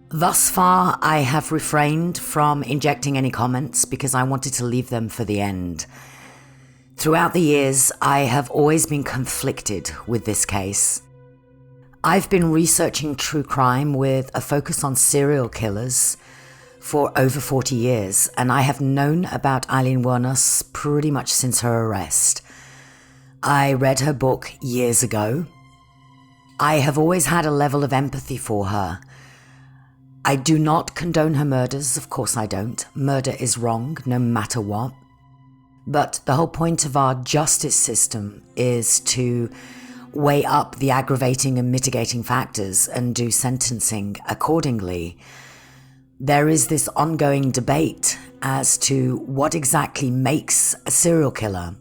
Thus far, I have refrained from injecting any comments because I wanted to leave them for the end. Throughout the years, I have always been conflicted with this case. I've been researching true crime with a focus on serial killers for over 40 years, and I have known about Eileen Wuornos pretty much since her arrest. I read her book years ago. I have always had a level of empathy for her. I do not condone her murders, of course I don't. Murder is wrong, no matter what. But the whole point of our justice system is to weigh up the aggravating and mitigating factors and do sentencing accordingly. There is this ongoing debate as to what exactly makes a serial killer.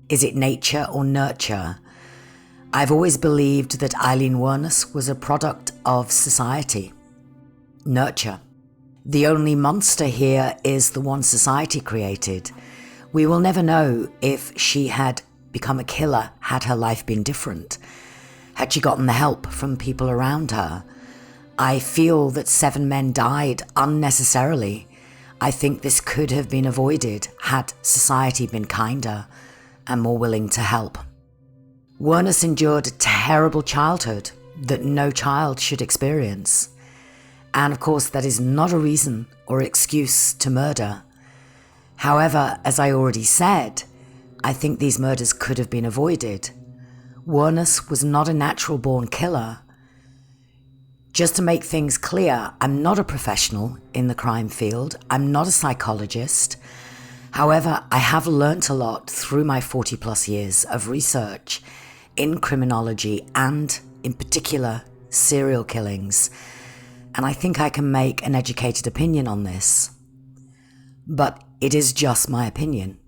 Is it nature or nurture? I've always believed that Eileen Wuornos was a product of society. Nurture. The only monster here is the one society created. We will never know if she had become a killer had her life been different. Had she gotten the help from people around her? I feel that 7 men died unnecessarily. I think this could have been avoided had society been kinder and more willing to help. Wuornos endured a terrible childhood that no child should experience. And of course, that is not a reason or excuse to murder. However, as I already said, I think these murders could have been avoided. Wuornos was not a natural-born killer. Just to make things clear, I'm not a professional in the crime field. I'm not a psychologist. However, I have learnt a lot through my 40-plus years of research in criminology and, in particular, serial killings. And I think I can make an educated opinion on this. But it is just my opinion.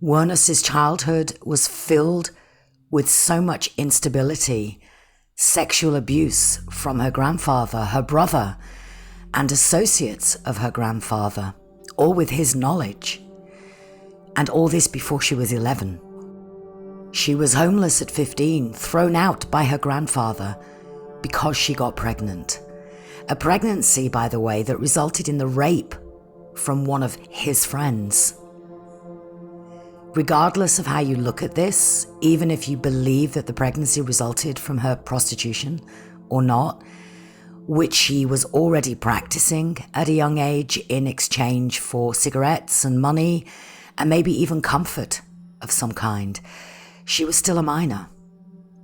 Wuornos' childhood was filled with so much instability, sexual abuse from her grandfather, her brother, and associates of her grandfather, all with his knowledge. And all this before she was 11. She was homeless at 15, thrown out by her grandfather because she got pregnant. A pregnancy, by the way, that resulted in the rape from one of his friends. Regardless of how you look at this, even if you believe that the pregnancy resulted from her prostitution or not, which she was already practicing at a young age in exchange for cigarettes and money and maybe even comfort of some kind, she was still a minor.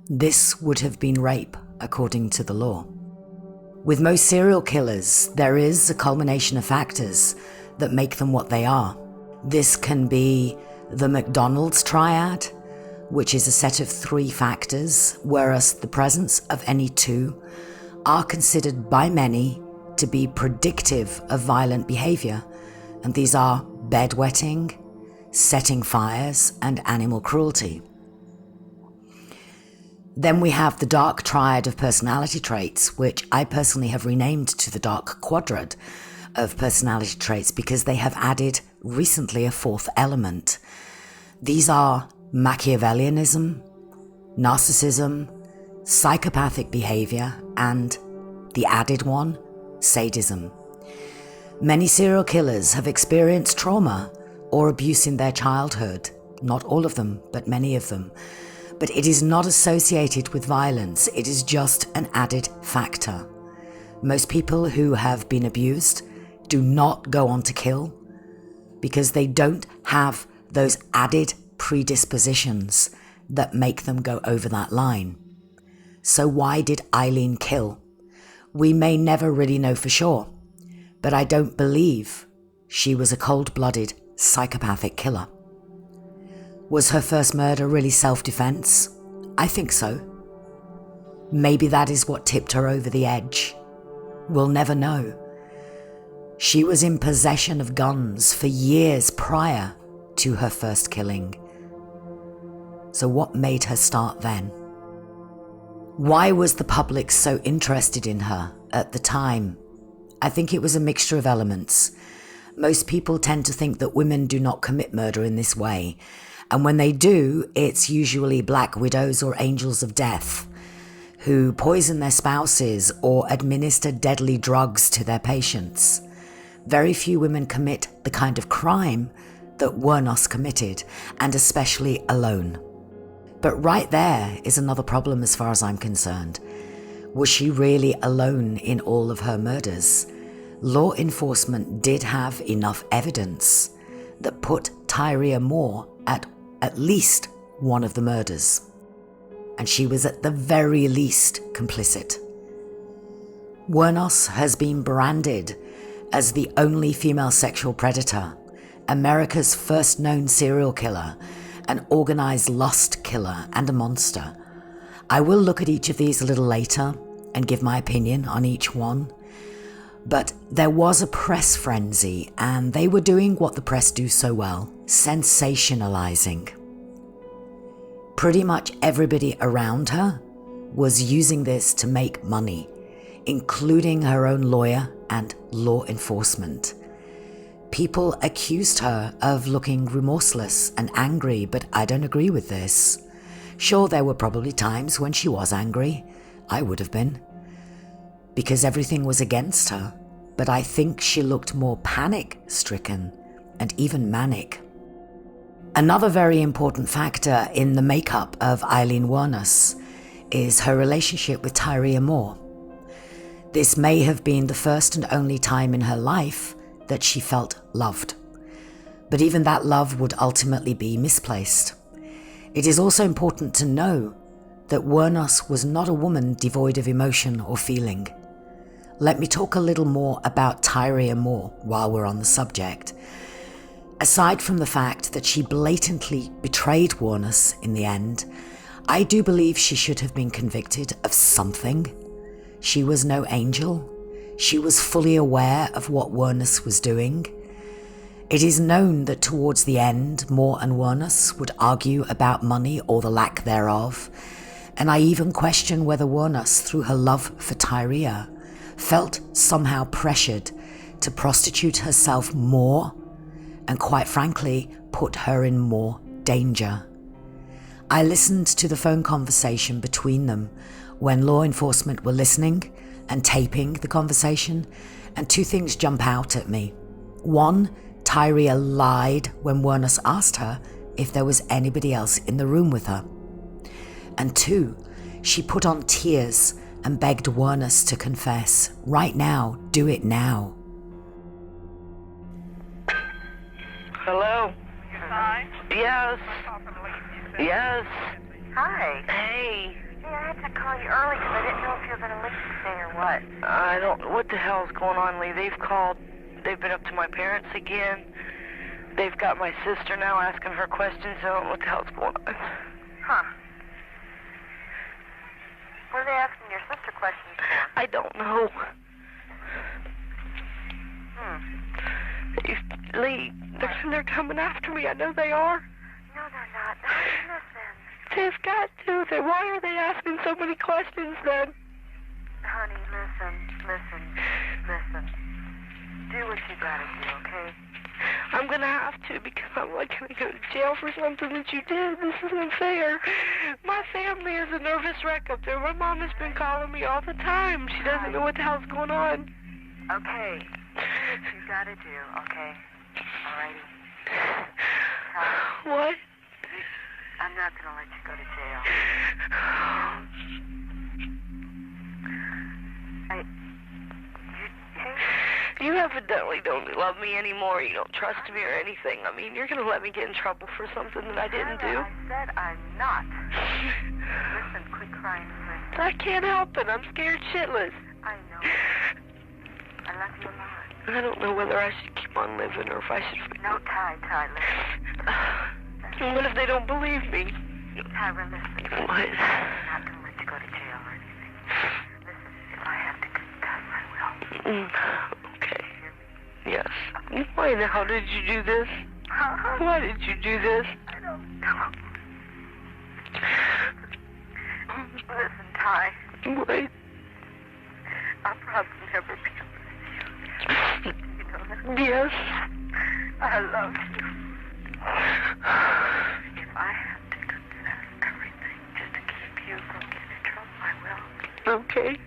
This would have been rape according to the law. With most serial killers, there is a culmination of factors that make them what they are. This can be the McDonald's triad, which is a set of 3 factors, whereas the presence of any 2 are considered by many to be predictive of violent behavior, and these are bedwetting, setting fires, and animal cruelty. Then we have the dark triad of personality traits, which I personally have renamed to the dark quadrant of personality traits because they have added recently a 4th element. These are Machiavellianism, narcissism, psychopathic behavior, and the added one, sadism. Many serial killers have experienced trauma or abuse in their childhood. Not all of them, but many of them. But it is not associated with violence. It is just an added factor. Most people who have been abused do not go on to kill because they don't have those added predispositions that make them go over that line. So why did Eileen kill? We may never really know for sure, but I don't believe she was a cold-blooded psychopathic killer. Was her first murder really self-defense? I think so. Maybe that is what tipped her over the edge. We'll never know. She was in possession of guns for years prior to her first killing. So what made her start then? Why was the public so interested in her at the time? I think it was a mixture of elements. Most people tend to think that women do not commit murder in this way. And when they do, it's usually black widows or angels of death who poison their spouses or administer deadly drugs to their patients. Very few women commit the kind of crime that Wuornos committed, and especially alone. But right there is another problem as far as I'm concerned. Was she really alone in all of her murders? Law enforcement did have enough evidence that put Tyria Moore at least one of the murders. And she was at the very least complicit. Wuornos has been branded as the only female sexual predator, America's first known serial killer, an organized lust killer, and a monster. I will look at each of these a little later and give my opinion on each one. But there was a press frenzy, and they were doing what the press do so well, sensationalizing. Pretty much everybody around her was using this to make money, including her own lawyer and law enforcement. People accused her of looking remorseless and angry, but I don't agree with this. Sure, there were probably times when she was angry. I would have been, because everything was against her, but I think she looked more panic-stricken and even manic. Another very important factor in the makeup of Aileen Wuornos is her relationship with Tyria Moore. This may have been the first and only time in her life that she felt loved, but even that love would ultimately be misplaced. It is also important to know that Wuornos was not a woman devoid of emotion or feeling. Let me talk a little more about Tyria Moore while we're on the subject. Aside from the fact that she blatantly betrayed Wuornos in the end, I do believe she should have been convicted of something. She was no angel. She was fully aware of what Wuornos was doing. It is known that towards the end, Moore and Wuornos would argue about money or the lack thereof, and I even question whether Wuornos, through her love for Tyria, felt somehow pressured to prostitute herself more and, quite frankly, put her in more danger. I listened to the phone conversation between them when law enforcement were listening and taping the conversation, and two things jump out at me. One, Tyria lied when Wuornos asked her if there was anybody else in the room with her. And two, she put on tears and begged Wuornos to confess. Right now, do it now. Hello? Hi. Yes. Yes. Hi. Hey. Hey, I had to call you early because I didn't know if you were going to leave today or what. I don't... What the hell's going on, Lee? They've called. They've been up to my parents again. They've got my sister now asking her questions. I don't know what the hell's going on. Huh. What are they asking your sister questions for? I don't know. Lee, they're coming after me. I know they are. No, they're not. No, listen. They've got to. Why are they asking so many questions then? Honey, listen. Do what you gotta do, okay? I'm gonna have to, because I'm like gonna go to jail for something that you did. This isn't fair. My family is a nervous wreck up there. My mom has been calling me all the time. She doesn't know what the hell's going on. Okay. Do what you gotta do, okay? Alrighty. What? I'm not gonna let you go to jail. You evidently don't love me anymore. You don't trust me or anything. I mean, you're going to let me get in trouble for something that I didn't do. I said I'm not. Listen, quit crying, please. I can't help it. I'm scared shitless. I know. I love you a lot. I don't know whether I should keep on living or if I should... No, Ty, listen. What if they don't believe me? Tyra, listen. What? I'm not going to let you go to jail or anything. Listen, if I have to confess, I will. Okay. Yes. Why the hell did you do this? Why did you do this? I don't know. Listen, Ty. What? I'll probably never be able to see you. You know that? Yes. I love you. If I have to confess everything just to keep you from getting in trouble, I will. Okay.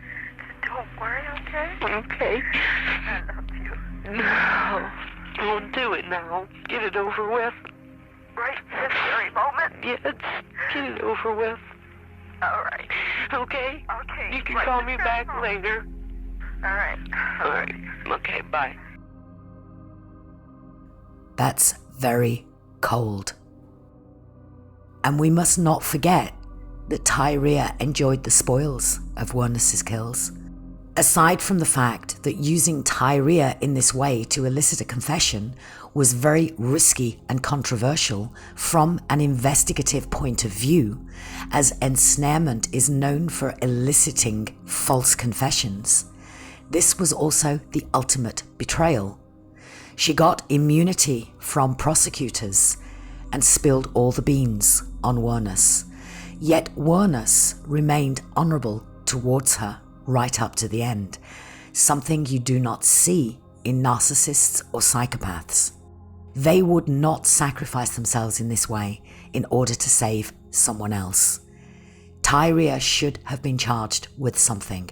Don't worry, okay? Okay. I love you. No. Don't do it now. Get it over with. Right this very moment? Yes. Get it over with. All right. Okay? Okay. You can right call this me very back moment. later. All right. All right. Okay, bye. That's very cold. And we must not forget that Tyria enjoyed the spoils of Wuornos' kills. Aside from the fact that using Tyria in this way to elicit a confession was very risky and controversial from an investigative point of view, as ensnarement is known for eliciting false confessions, this was also the ultimate betrayal. She got immunity from prosecutors and spilled all the beans on Wuornos. Yet Wuornos remained honourable towards her right up to the end, something you do not see in narcissists or psychopaths. They would not sacrifice themselves in this way in order to save someone else. Tyria should have been charged with something.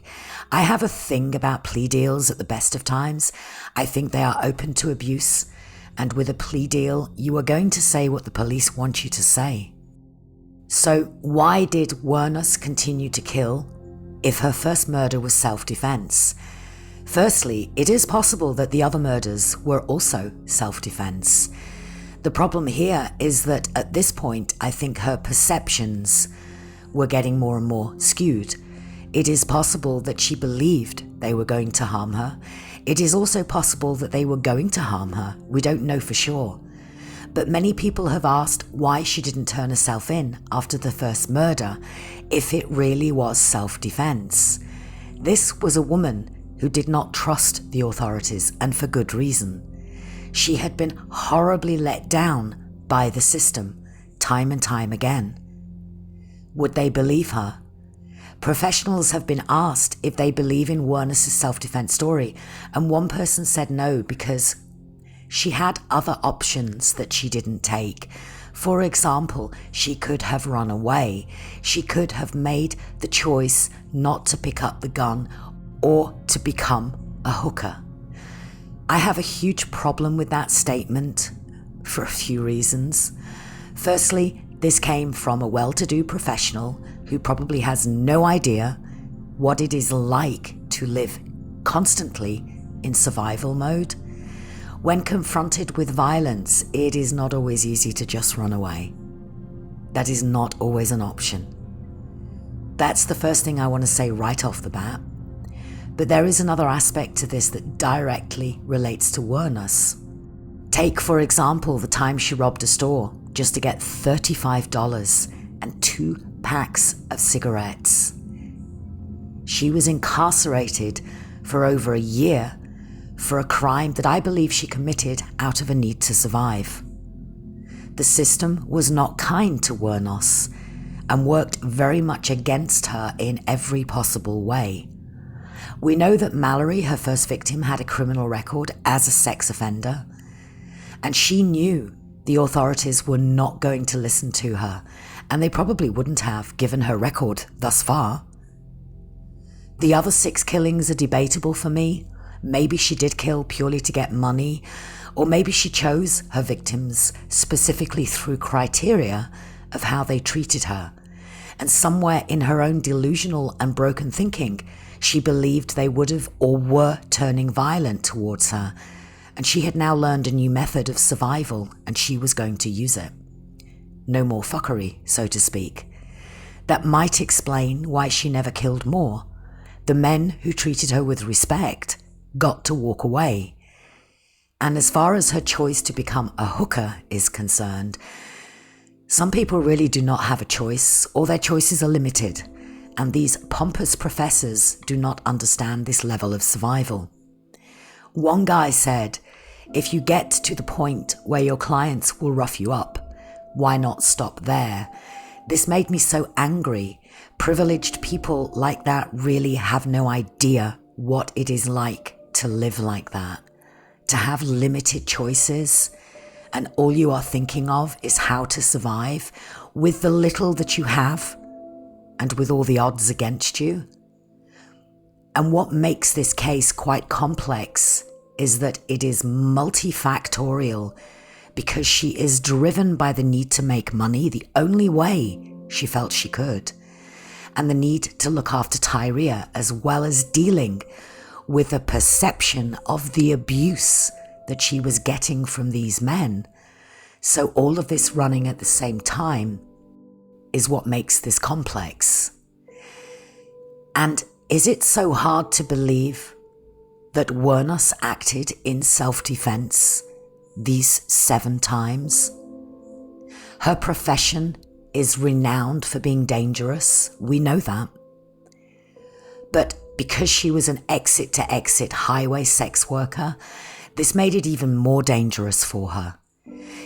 I have a thing about plea deals at the best of times. I think they are open to abuse, and with a plea deal, you are going to say what the police want you to say. So why did Wuornos continue to kill if her first murder was self-defense? Firstly, it is possible that the other murders were also self-defense. The problem here is that at this point, I think her perceptions were getting more and more skewed. It is possible that she believed they were going to harm her. It is also possible that they were going to harm her. We don't know for sure. But many people have asked why she didn't turn herself in after the first murder if it really was self-defense. This was a woman who did not trust the authorities, and for good reason. She had been horribly let down by the system, time and time again. Would they believe her? Professionals have been asked if they believe in Wuornos' self-defense story, and one person said no because she had other options that she didn't take. For example, she could have run away. She could have made the choice not to pick up the gun or to become a hooker. I have a huge problem with that statement for a few reasons. Firstly, this came from a well-to-do professional who probably has no idea what it is like to live constantly in survival mode. When confronted with violence, it is not always easy to just run away. That is not always an option. That's the first thing I want to say right off the bat. But there is another aspect to this that directly relates to Wuornos. Take, for example, the time she robbed a store just to get $35 and 2 packs of cigarettes. She was incarcerated for over a year for a crime that I believe she committed out of a need to survive. The system was not kind to Wuornos and worked very much against her in every possible way. We know that Mallory, her first victim, had a criminal record as a sex offender, and she knew the authorities were not going to listen to her, and they probably wouldn't have given her record thus far. The other 6 killings are debatable for me. Maybe she did kill purely to get money, or maybe she chose her victims specifically through criteria of how they treated her. And somewhere in her own delusional and broken thinking, she believed they would have or were turning violent towards her, and she had now learned a new method of survival and she was going to use it. No more fuckery, so to speak. That might explain why she never killed more. The men who treated her with respect got to walk away. And as far as her choice to become a hooker is concerned, some people really do not have a choice, or their choices are limited, and these pompous professors do not understand this level of survival. One guy said, if you get to the point where your clients will rough you up, why not stop there? This made me so angry. Privileged people like that really have no idea what it is like to live like that, to have limited choices, and all you are thinking of is how to survive with the little that you have and with all the odds against you. And what makes this case quite complex is that it is multifactorial because she is driven by the need to make money the only way she felt she could, and the need to look after Tyria, as well as dealing with the perception of the abuse that she was getting from these men. So all of this running at the same time is what makes this complex. And is it so hard to believe that Wuornos acted in self-defense these 7 times? Her profession is renowned for being dangerous. We know that. But because she was an exit-to-exit highway sex worker, this made it even more dangerous for her.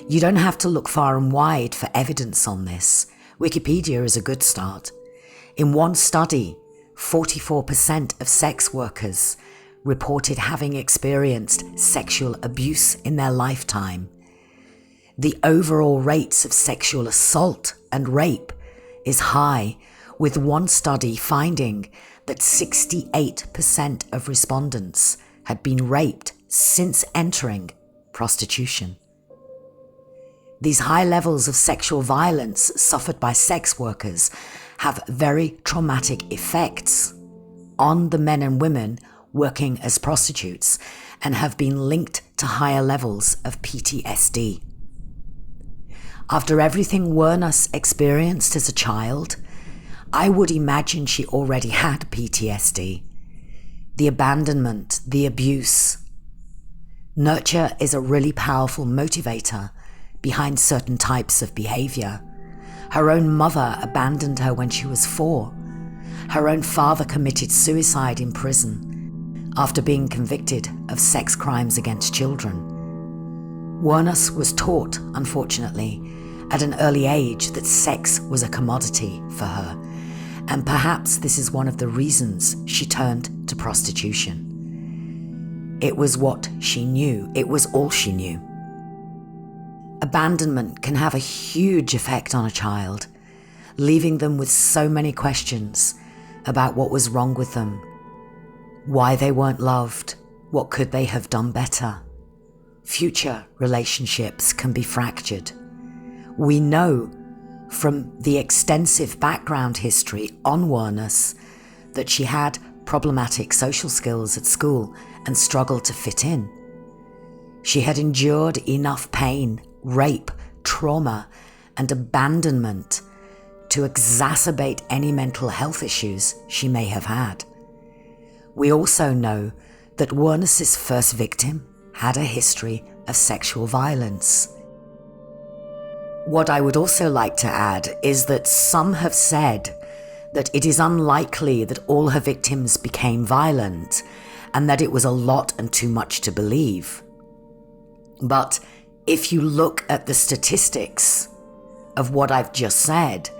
You don't have to look far and wide for evidence on this. Wikipedia is a good start. In one study, 44% of sex workers reported having experienced sexual abuse in their lifetime. The overall rates of sexual assault and rape is high, with one study finding that 68% of respondents had been raped since entering prostitution. These high levels of sexual violence suffered by sex workers have very traumatic effects on the men and women working as prostitutes and have been linked to higher levels of PTSD. After everything Wuornos experienced as a child, I would imagine she already had PTSD. The abandonment, the abuse. Nurture is a really powerful motivator behind certain types of behavior. Her own mother abandoned her when she was 4. Her own father committed suicide in prison after being convicted of sex crimes against children. Wuornos was taught, unfortunately, at an early age that sex was a commodity for her, and perhaps this is one of the reasons she turned to prostitution. It was what she knew. It was all she knew. Abandonment can have a huge effect on a child, leaving them with so many questions about what was wrong with them, why they weren't loved, what could they have done better. Future relationships can be fractured. We know from the extensive background history on Wuornos that she had problematic social skills at school and struggled to fit in. She had endured enough pain, rape, trauma, and abandonment to exacerbate any mental health issues she may have had. We also know that Wuornos' first victim had a history of sexual violence. What I would also like to add is that some have said that it is unlikely that all her victims became violent and that it was a lot and too much to believe. But if you look at the statistics of what I've just said,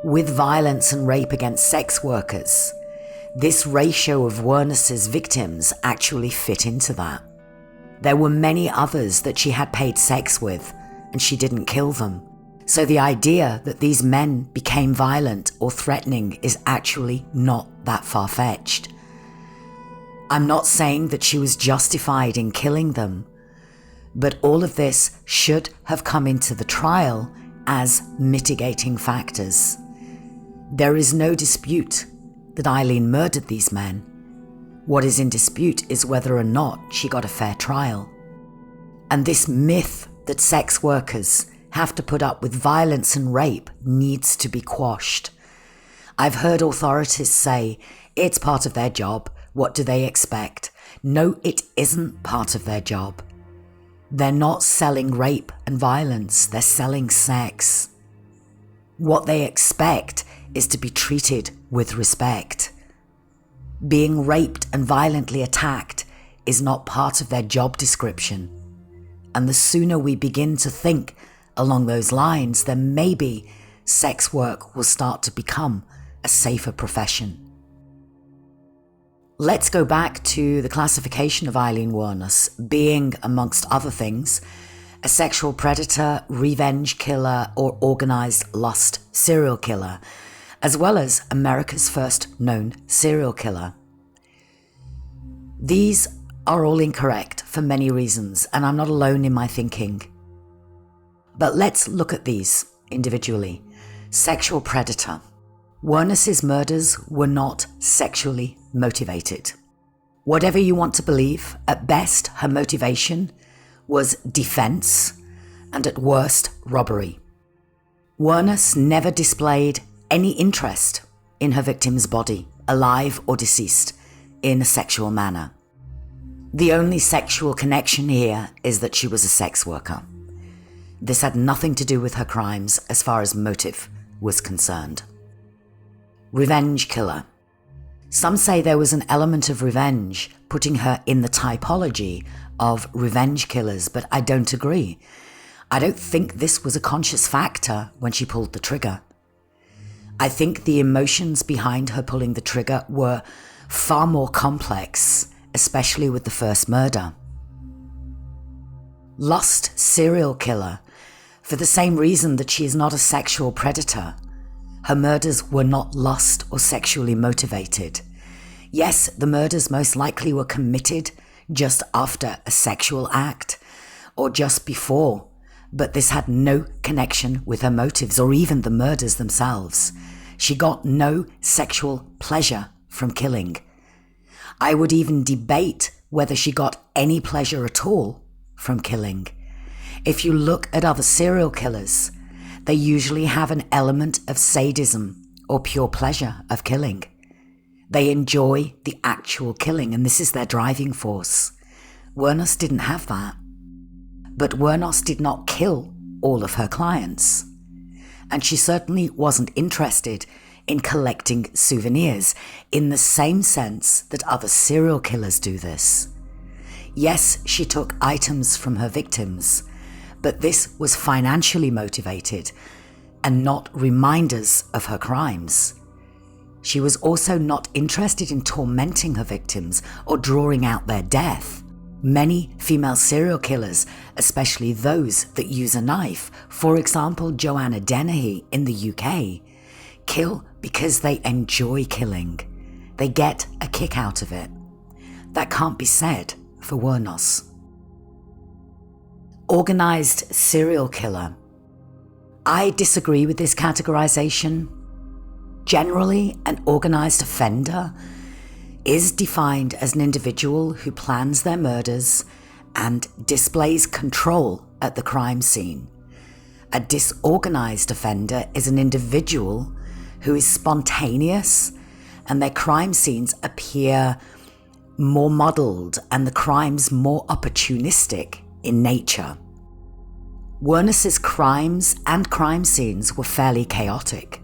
with violence and rape against sex workers, this ratio of Wuornos' victims actually fit into that. There were many others that she had paid sex with, and she didn't kill them. So the idea that these men became violent or threatening is actually not that far-fetched. I'm not saying that she was justified in killing them, but all of this should have come into the trial as mitigating factors. There is no dispute that Eileen murdered these men. What is in dispute is whether or not she got a fair trial. And this myth that sex workers have to put up with violence and rape needs to be quashed. I've heard authorities say, it's part of their job, what do they expect? No, it isn't part of their job. They're not selling rape and violence, they're selling sex. What they expect is to be treated with respect. Being raped and violently attacked is not part of their job description. And the sooner we begin to think along those lines, then maybe sex work will start to become a safer profession. Let's go back to the classification of Eileen Wuornos being, amongst other things, a sexual predator, revenge killer, or organized lust serial killer, as well as America's first known serial killer. These are all incorrect for many reasons, and I'm not alone in my thinking. But let's look at these individually. Sexual predator. Wuornos' murders were not sexually motivated. Whatever you want to believe, at best her motivation was defense, and at worst robbery. Wuornos never displayed any interest in her victim's body, alive or deceased, in a sexual manner. The only sexual connection here is that she was a sex worker. This had nothing to do with her crimes as far as motive was concerned. Revenge killer. Some say there was an element of revenge, putting her in the typology of revenge killers, but I don't agree. I don't think this was a conscious factor when she pulled the trigger. I think the emotions behind her pulling the trigger were far more complex, especially with the first murder. Lust serial killer. For the same reason that she is not a sexual predator, her murders were not lust or sexually motivated. Yes, the murders most likely were committed just after a sexual act or just before, but this had no connection with her motives or even the murders themselves. She got no sexual pleasure from killing. I would even debate whether she got any pleasure at all from killing. If you look at other serial killers, they usually have an element of sadism or pure pleasure of killing. They enjoy the actual killing, and this is their driving force. Wuornos didn't have that. But Wuornos did not kill all of her clients. And she certainly wasn't interested in collecting souvenirs in the same sense that other serial killers do this. Yes, she took items from her victims, but this was financially motivated and not reminders of her crimes. She was also not interested in tormenting her victims or drawing out their death. Many female serial killers, especially those that use a knife, for example Joanna Dennehy in the UK, kill because they enjoy killing. They get a kick out of it. That can't be said for Wuornos. Organized serial killer. I disagree with this categorization. Generally, an organized offender is defined as an individual who plans their murders and displays control at the crime scene. A disorganized offender is an individual who is spontaneous and their crime scenes appear more modeled and the crimes more opportunistic in nature. Wuornos' crimes and crime scenes were fairly chaotic.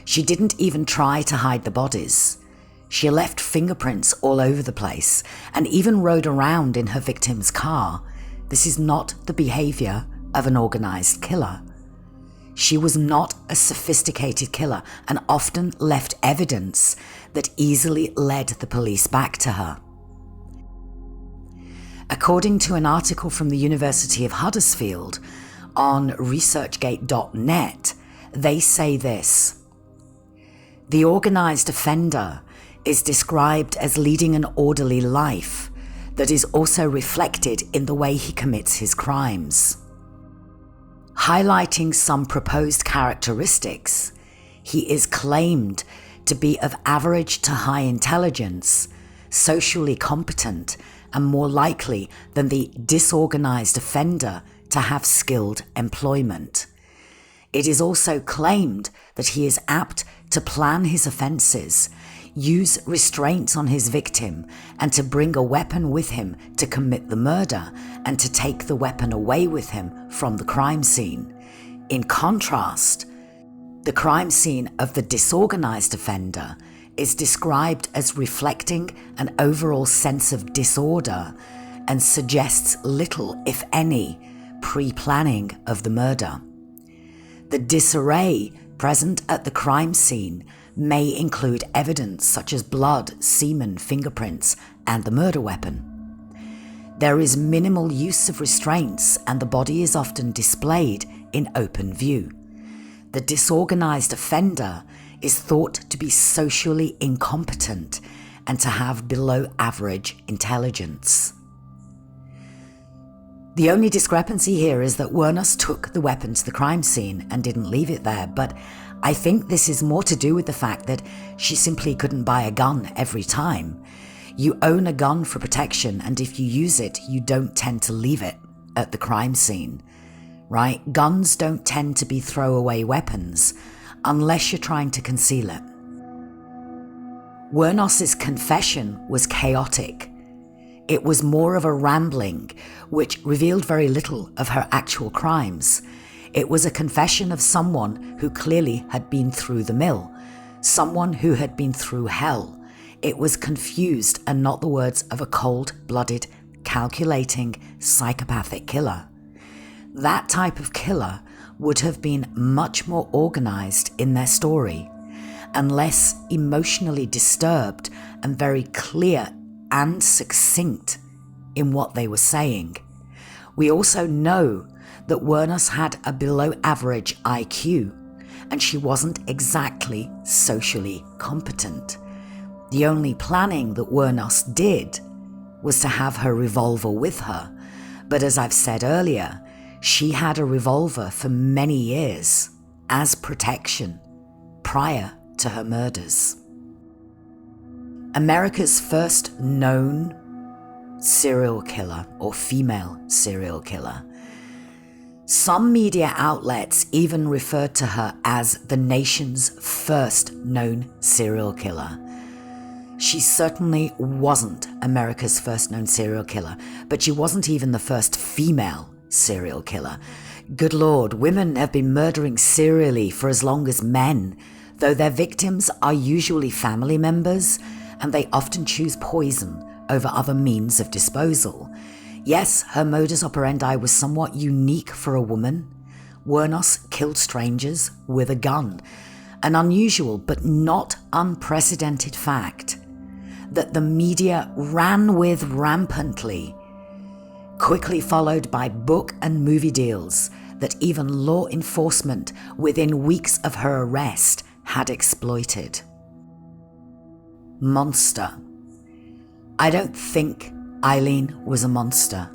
She didn't even try to hide the bodies. She left fingerprints all over the place and even rode around in her victim's car. This is not the behavior of an organized killer. She was not a sophisticated killer and often left evidence that easily led the police back to her. According to an article from the University of Huddersfield on researchgate.net, they say this: the organized offender is described as leading an orderly life that is also reflected in the way he commits his crimes. Highlighting some proposed characteristics, he is claimed to be of average to high intelligence, socially competent, and more likely than the disorganized offender to have skilled employment. It is also claimed that he is apt to plan his offences, use restraints on his victim, and to bring a weapon with him to commit the murder and to take the weapon away with him from the crime scene. In contrast, the crime scene of the disorganized offender is described as reflecting an overall sense of disorder and suggests little, if any, pre-planning of the murder. The disarray present at the crime scene may include evidence such as blood, semen, fingerprints, and the murder weapon. There is minimal use of restraints and the body is often displayed in open view. The disorganized offender is thought to be socially incompetent and to have below average intelligence. The only discrepancy here is that Wuornos took the weapon to the crime scene and didn't leave it there, but I think this is more to do with the fact that she simply couldn't buy a gun every time. You own a gun for protection, and if you use it, you don't tend to leave it at the crime scene, right? Guns don't tend to be throwaway weapons unless you're trying to conceal it. Wuornos' confession was chaotic. It was more of a rambling, which revealed very little of her actual crimes. It was a confession of someone who clearly had been through the mill, someone who had been through hell. It was confused and not the words of a cold-blooded, calculating, psychopathic killer. That type of killer would have been much more organized in their story and less emotionally disturbed and very clear and succinct in what they were saying. We also know that Wuornos had a below average IQ, and she wasn't exactly socially competent. The only planning that Wuornos did was to have her revolver with her, but as I've said earlier, she had a revolver for many years as protection prior to her murders. America's first known serial killer, or female serial killer. Some media outlets even referred to her as the nation's first known serial killer. She certainly wasn't America's first known serial killer, but she wasn't even the first female serial killer. Good Lord, women have been murdering serially for as long as men, though their victims are usually family members, and they often choose poison over other means of disposal. Yes, her modus operandi was somewhat unique for a woman. Wuornos killed strangers with a gun, an unusual but not unprecedented fact that the media ran with rampantly, quickly followed by book and movie deals that even law enforcement within weeks of her arrest had exploited. Monster. I don't think Eileen was a monster,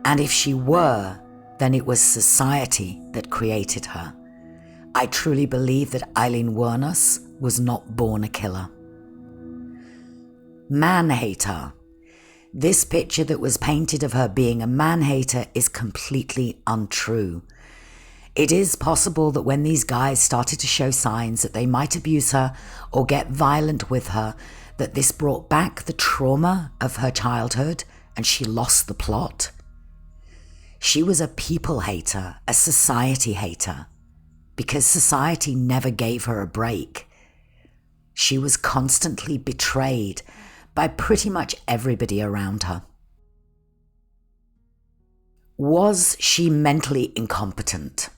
and if she were, then it was society that created her. I truly believe that Eileen Wuornos was not born a killer. Man-hater. This picture that was painted of her being a man-hater is completely untrue. It is possible that when these guys started to show signs that they might abuse her or get violent with her, that this brought back the trauma of her childhood and she lost the plot. She was a people hater, a society hater, because society never gave her a break. She was constantly betrayed by pretty much everybody around her. Was she mentally incompetent?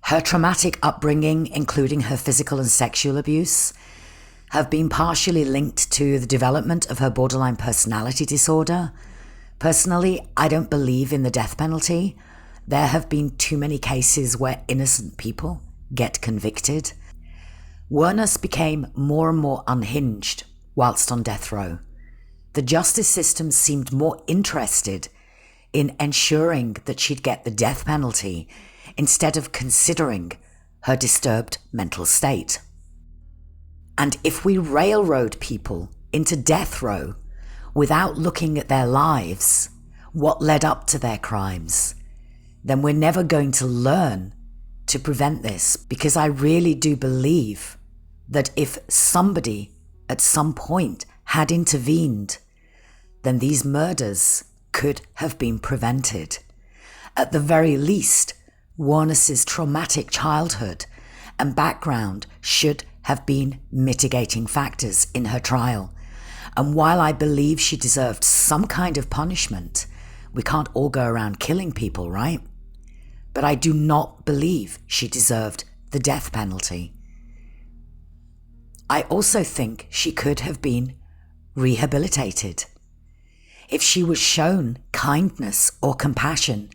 Her traumatic upbringing, including her physical and sexual abuse, have been partially linked to the development of her borderline personality disorder. Personally, I don't believe in the death penalty. There have been too many cases where innocent people get convicted. Wuornos became more and more unhinged whilst on death row. The justice system seemed more interested in ensuring that she'd get the death penalty instead of considering her disturbed mental state. And if we railroad people into death row without looking at their lives, what led up to their crimes, then we're never going to learn to prevent this, because I really do believe that if somebody at some point had intervened, then these murders could have been prevented. At the very least, Wuornos' traumatic childhood and background should have been mitigating factors in her trial. And while I believe she deserved some kind of punishment, we can't all go around killing people, right? But I do not believe she deserved the death penalty. I also think she could have been rehabilitated. If she was shown kindness or compassion,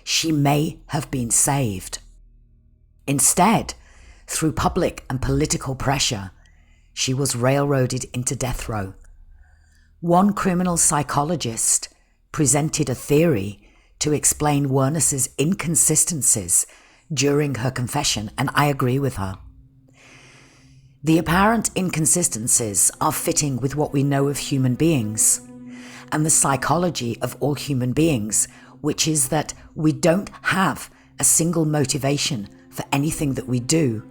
she may have been saved. Instead, through public and political pressure, she was railroaded into death row One criminal psychologist presented a theory to explain Wuornos' inconsistencies during her confession, and I agree with her. The apparent inconsistencies are fitting with what we know of human beings and the psychology of all human beings, which is that we don't have a single motivation for anything that we do,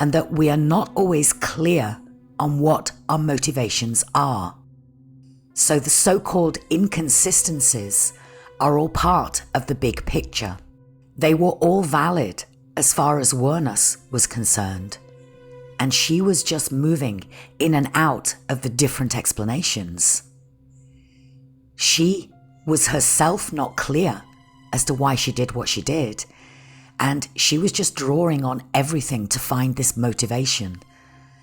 and that we are not always clear on what our motivations are. So the so-called inconsistencies are all part of the big picture. They were all valid as far as Wuornos was concerned, and she was just moving in and out of the different explanations. She was herself not clear as to why she did what she did, and she was just drawing on everything to find this motivation.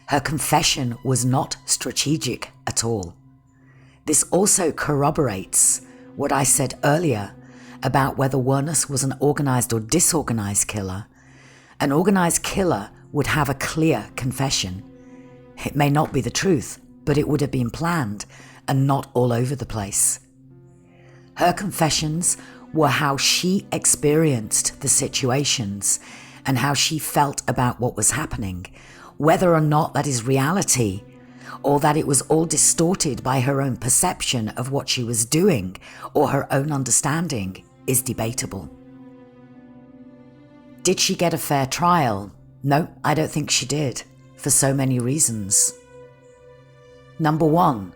Her confession was not strategic at all. This also corroborates what I said earlier about whether Wuornos was an organized or disorganized killer. An organized killer would have a clear confession. It may not be the truth, but it would have been planned and not all over the place. Her confessions were how she experienced the situations and how she felt about what was happening. Whether or not that is reality, or that it was all distorted by her own perception of what she was doing or her own understanding, is debatable. Did she get a fair trial? No, I don't think she did, for so many reasons. Number one,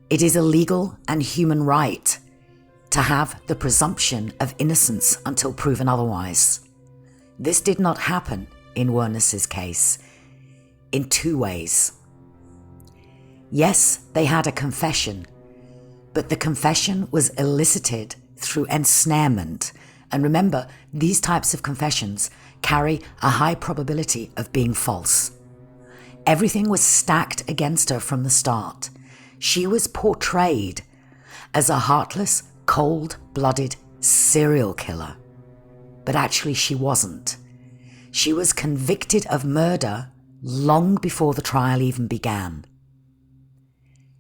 it is a legal and human right to have the presumption of innocence until proven otherwise. This did not happen in Wuornos' case in two ways. Yes, they had a confession, but the confession was elicited through ensnarement. And remember, these types of confessions carry a high probability of being false. Everything was stacked against her from the start. She was portrayed as a heartless, cold-blooded serial killer. But actually she wasn't. She was convicted of murder long before the trial even began.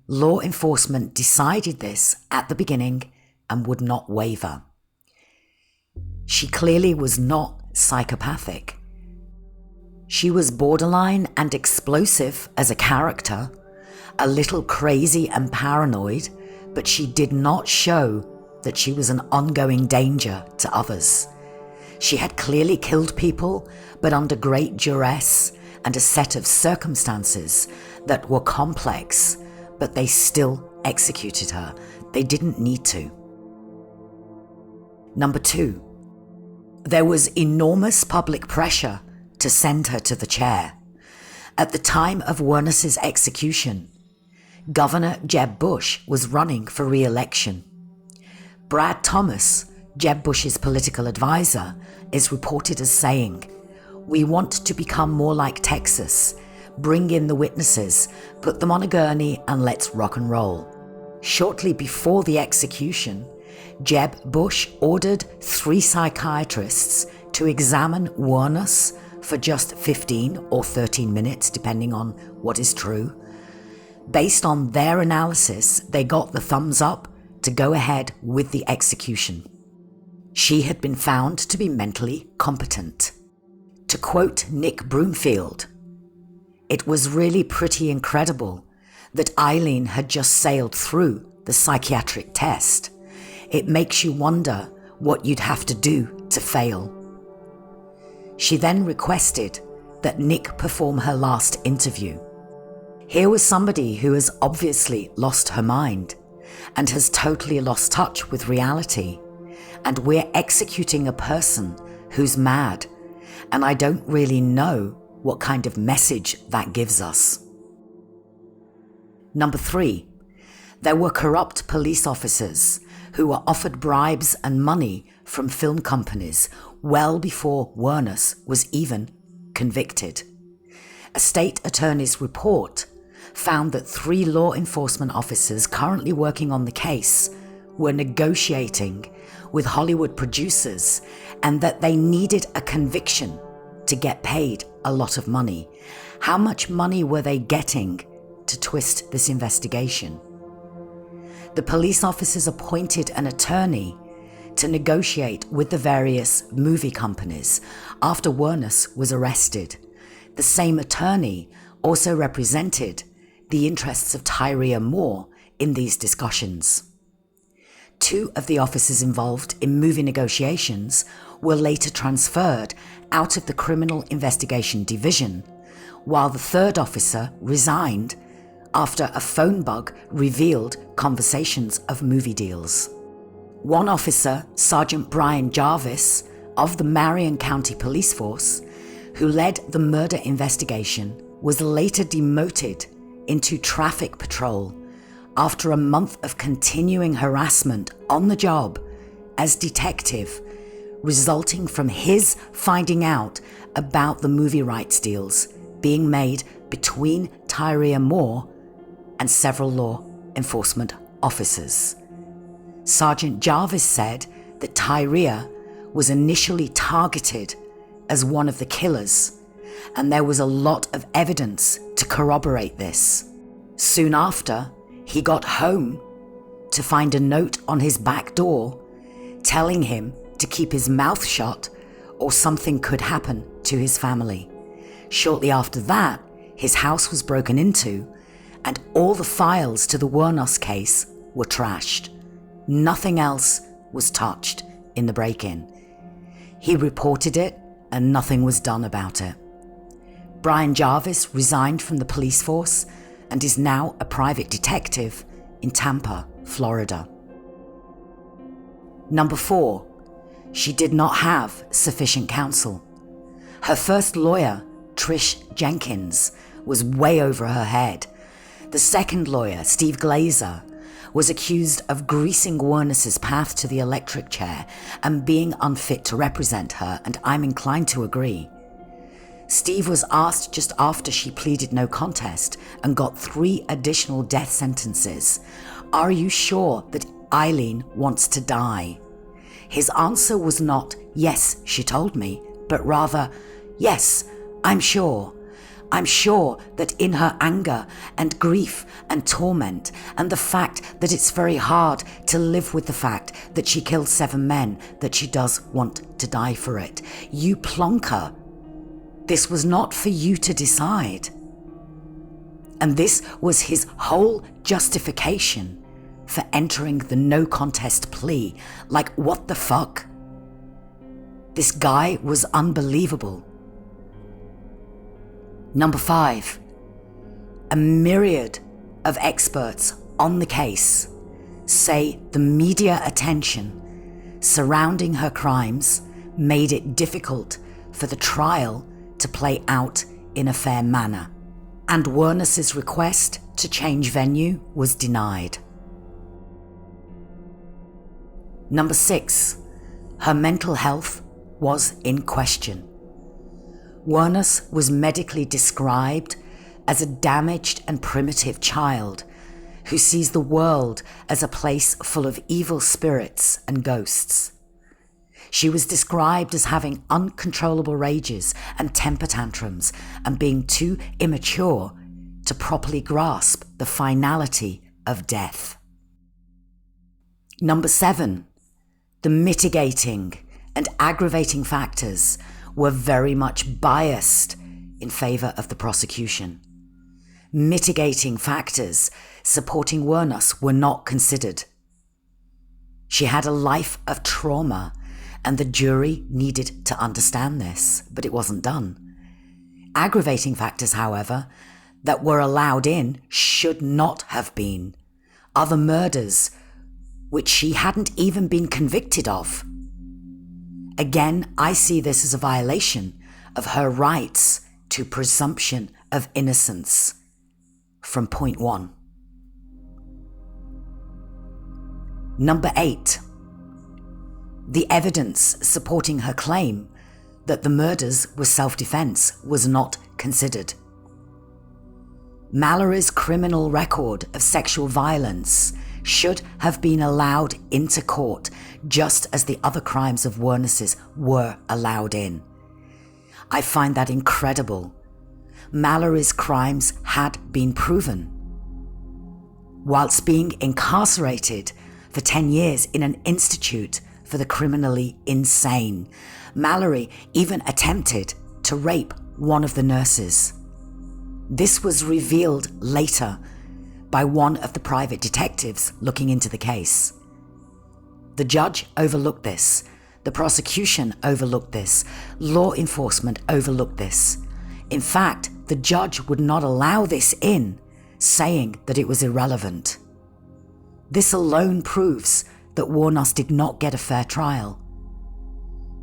Law enforcement decided this at the beginning and would not waver. She clearly was not psychopathic. She was borderline and explosive as a character, a little crazy and paranoid, but she did not show that she was an ongoing danger to others. She had clearly killed people, but under great duress and a set of circumstances that were complex, but they still executed her. They didn't need to. Number two, there was enormous public pressure to send her to the chair. At the time of Wuornos' execution, Governor Jeb Bush was running for re-election. Brad Thomas, Jeb Bush's political advisor, is reported as saying, "We want to become more like Texas. Bring in the witnesses, put them on a gurney, and let's rock and roll." Shortly before the execution, Jeb Bush ordered 3 psychiatrists to examine Wuornos for just 15 or 13 minutes, depending on what is true. Based on their analysis, they got the thumbs up to go ahead with the execution. She had been found to be mentally competent. To quote Nick Broomfield, "It was really pretty incredible that Eileen had just sailed through the psychiatric test. It makes you wonder what you'd have to do to fail." She then requested that Nick perform her last interview. Here was somebody who has obviously lost her mind and has totally lost touch with reality, and we're executing a person who's mad, and I don't really know what kind of message that gives us. Number 3, there were corrupt police officers who were offered bribes and money from film companies well before Wuornos was even convicted. A state attorney's report found that 3 law enforcement officers currently working on the case were negotiating with Hollywood producers and that they needed a conviction to get paid a lot of money. How much money were they getting to twist this investigation? the police officers appointed an attorney to negotiate with the various movie companies after Wuornos was arrested. The same attorney also represented the interests of Tyria Moore in these discussions. 2 of the officers involved in movie negotiations were later transferred out of the Criminal Investigation Division, while the 3rd officer resigned after a phone bug revealed conversations of movie deals. One officer, Sergeant Brian Jarvis of the Marion County Police Force, who led the murder investigation, was later demoted into traffic patrol after a month of continuing harassment on the job as detective, resulting from his finding out about the movie rights deals being made between Tyria Moore and several law enforcement officers. Sergeant Jarvis said that Tyria was initially targeted as one of the killers, and there was a lot of evidence to corroborate this. Soon after, he got home to find a note on his back door telling him to keep his mouth shut or something could happen to his family. Shortly after that, his house was broken into and all the files to the Wuornos case were trashed. Nothing else was touched in the break-in. He reported it and nothing was done about it. Brian Jarvis resigned from the police force and is now a private detective in Tampa, Florida. Number 4, she did not have sufficient counsel. Her first lawyer, Trish Jenkins, was way over her head. The second lawyer, Steve Glazer, was accused of greasing Wuornos' path to the electric chair and being unfit to represent her, and I'm inclined to agree. Steve was asked just after she pleaded no contest and got 3 additional death sentences, "Are you sure that Eileen wants to die?" His answer was not, "Yes, she told me," but rather, "Yes, I'm sure. I'm sure that in her anger and grief and torment and the fact that it's very hard to live with the fact that she killed 7 men, that she does want to die for it. You plonker. This was not for you to decide." And this was his whole justification for entering the no contest plea. Like, what the fuck? This guy was unbelievable. Number 5, a myriad of experts on the case say the media attention surrounding her crimes made it difficult for the trial to play out in a fair manner, and Wuornos' request to change venue was denied. Number 6, her mental health was in question. Wuornos was medically described as a damaged and primitive child who sees the world as a place full of evil spirits and ghosts. She was described as having uncontrollable rages and temper tantrums and being too immature to properly grasp the finality of death. Number 7, the mitigating and aggravating factors were very much biased in favor of the prosecution. Mitigating factors supporting Wuornos were not considered. She had a life of trauma, and the jury needed to understand this, but it wasn't done. Aggravating factors, however, that were allowed in should not have been. Other murders, which she hadn't even been convicted of. Again, I see this as a violation of her rights to presumption of innocence from point 1. Number 8. The evidence supporting her claim that the murders were self-defense was not considered. Mallory's criminal record of sexual violence should have been allowed into court just as the other crimes of Wuornos' were allowed in. I find that incredible. Mallory's crimes had been proven. whilst being incarcerated for 10 years in an institute for the criminally insane. Mallory even attempted to rape one of the nurses. This was revealed later by one of the private detectives looking into the case. The judge overlooked this. The prosecution overlooked this. Law enforcement overlooked this. In fact, the judge would not allow this in, saying that it was irrelevant. This alone proves that Wuornos did not get a fair trial.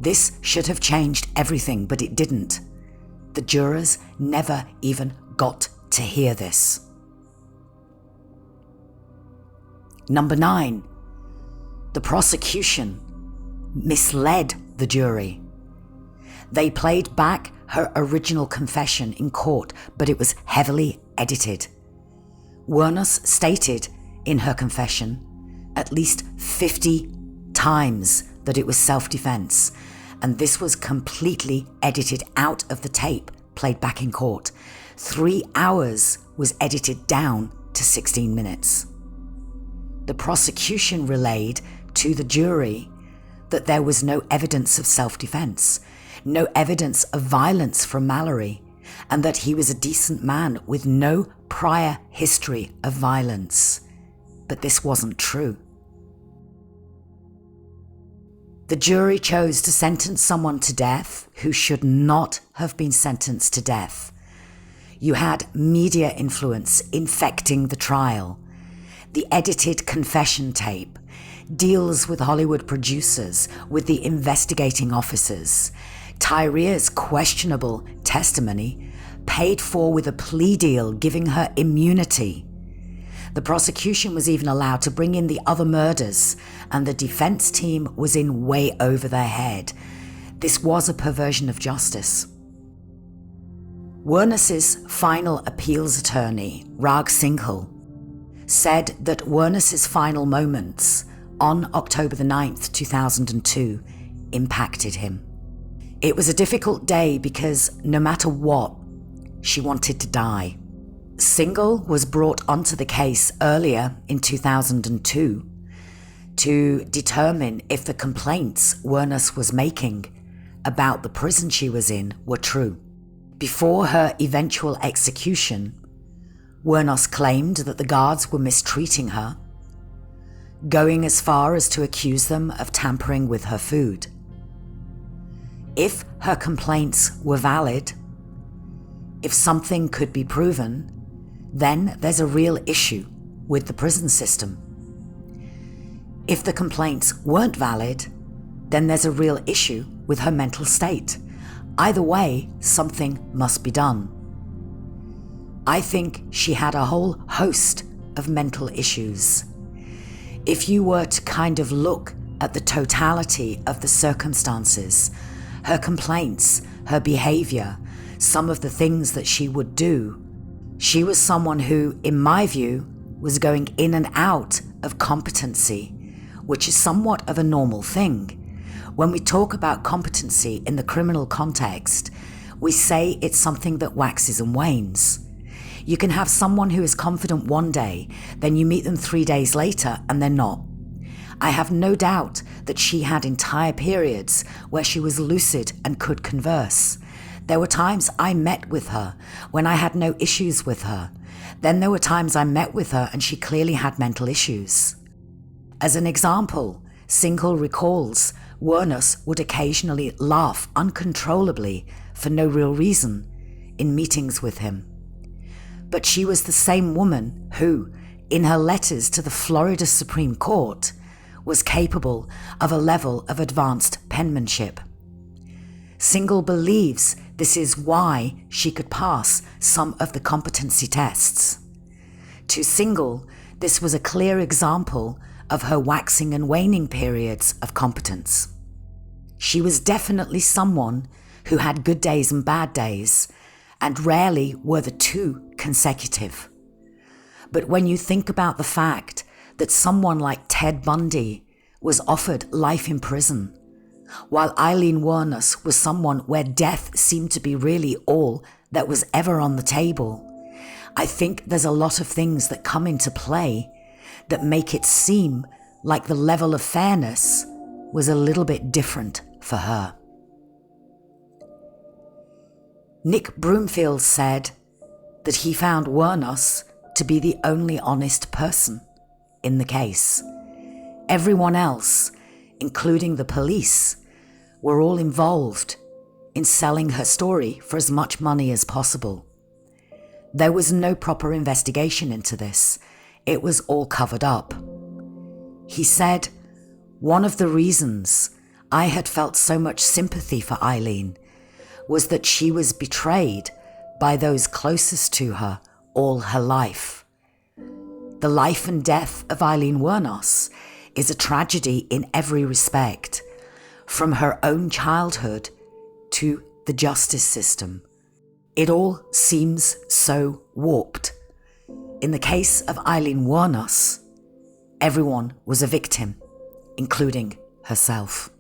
This should have changed everything, but it didn't. The jurors never even got to hear this. Number 9. The prosecution misled the jury. They played back her original confession in court, but it was heavily edited. Wuornos stated in her confession at least 50 times that it was self-defense, and this was completely edited out of the tape played back in court. 3 hours was edited down to 16 minutes. The prosecution relayed to the jury that there was no evidence of self-defense, no evidence of violence from Mallory, and that he was a decent man with no prior history of violence. But this wasn't true. The jury chose to sentence someone to death who should not have been sentenced to death. You had media influence infecting the trial. The edited confession tape, deals with Hollywood producers, with the investigating officers, Tyrea's questionable testimony, paid for with a plea deal giving her immunity. The prosecution was even allowed to bring in the other murders, and the defense team was in way over their head. This was a perversion of justice. Wuornos' final appeals attorney, Rag Singhal, said that Wuornos' final moments on October the 9th, 2002, impacted him. It was a difficult day because no matter what, she wanted to die. Singhal was brought onto the case earlier in 2002 to determine if the complaints Wuornos was making about the prison she was in were true. Before her eventual execution, Wuornos claimed that the guards were mistreating her, going as far as to accuse them of tampering with her food. If her complaints were valid, if something could be proven, then there's a real issue with the prison system. If the complaints weren't valid, then there's a real issue with her mental state. Either way, something must be done. I think she had a whole host of mental issues. If you were to kind of look at the totality of the circumstances, her complaints, her behavior, some of the things that she would do, she was someone who, in my view, was going in and out of competency, which is somewhat of a normal thing. When we talk about competency in the criminal context, we say it's something that waxes and wanes. You can have someone who is confident one day, then you meet them 3 days later and they're not. I have no doubt that she had entire periods where she was lucid and could converse. There were times I met with her when I had no issues with her. Then there were times I met with her and she clearly had mental issues. As an example, Singhal recalls Wuornos would occasionally laugh uncontrollably for no real reason in meetings with him. But she was the same woman who, in her letters to the Florida Supreme Court, was capable of a level of advanced penmanship. Singhal believes this is why she could pass some of the competency tests. To Singhal, this was a clear example of her waxing and waning periods of competence. She was definitely someone who had good days and bad days, and rarely were the two consecutive. But when you think about the fact that someone like Ted Bundy was offered life in prison, while Aileen Wuornos was someone where death seemed to be really all that was ever on the table, I think there's a lot of things that come into play that make it seem like the level of fairness was a little bit different for her. Nick Broomfield said that he found Wuornos to be the only honest person in the case. Everyone else, including the police, were all involved in selling her story for as much money as possible. There was no proper investigation into this. It was all covered up. He said, "One of the reasons I had felt so much sympathy for Eileen was that she was betrayed by those closest to her all her life. The life and death of Eileen Wuornos is a tragedy in every respect, from her own childhood to the justice system. It all seems so warped. In the case of Eileen Wuornos, everyone was a victim, including herself."